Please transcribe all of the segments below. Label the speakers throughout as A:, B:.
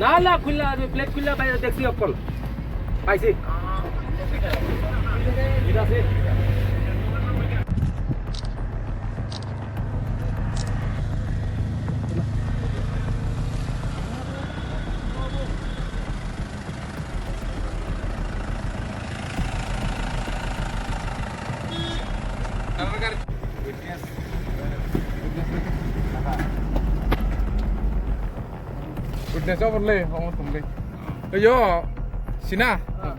A: না না খুললা প্লেট খুললা বাইরে দেখছি অকল পাইছি ঠিক আছে
B: Udah coba le, ngomong tuh le. Ayo, sini,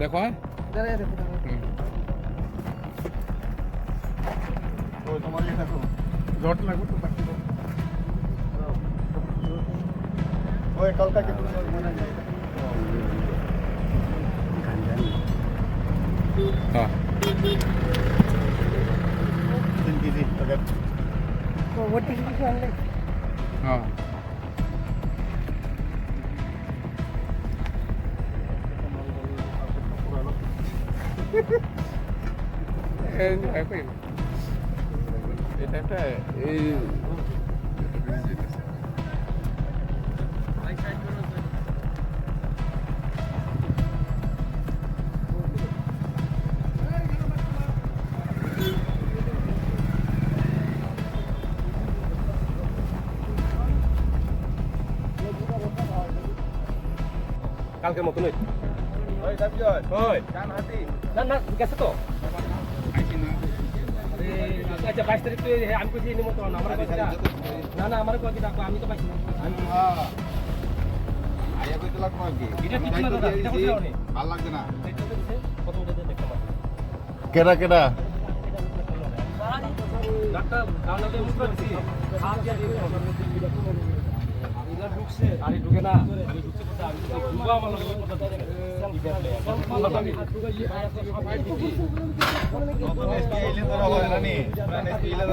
B: দেখো হ্যাঁ।
C: ওই তোমার এটা তো
B: জট লাগবে তো বাকি তো।
C: ওই কলকাতা কে মনে নাই
B: হ্যাঁ।
C: 3 কেজি টাকা
B: হ্যাঁ। এটা এই
A: কালকের মতনই
C: ওই দাবিজয়
A: ওই
C: কান হাতি
A: না না গেছে তো
B: আইছি না।
A: আচ্ছা 22 তারিখ তো আমি কইছি নিমন্ত্রণ আমার না না আমার কই ডাকো আমি তো পাইছি না
C: হ্যাঁ আয়া কইতে লাগবো কি
A: এটা ঠিক না দাদা এটা বলতে হবে
C: ভালো লাগছে না
A: এটা তো দিছে প্রথম দিতে দেখতে পাচ্ছি
C: কেডা কেডা
A: ডাক্তার কালকে মুখ দিছি হাত দিয়ে দিই এটা ঢুকছে আরে ঢুকে না আমি ঢুকছে কথা আমি ঢুকবো আমার লগে কথা দেয় না
C: নতুন এসপি এলে তো হবে না নি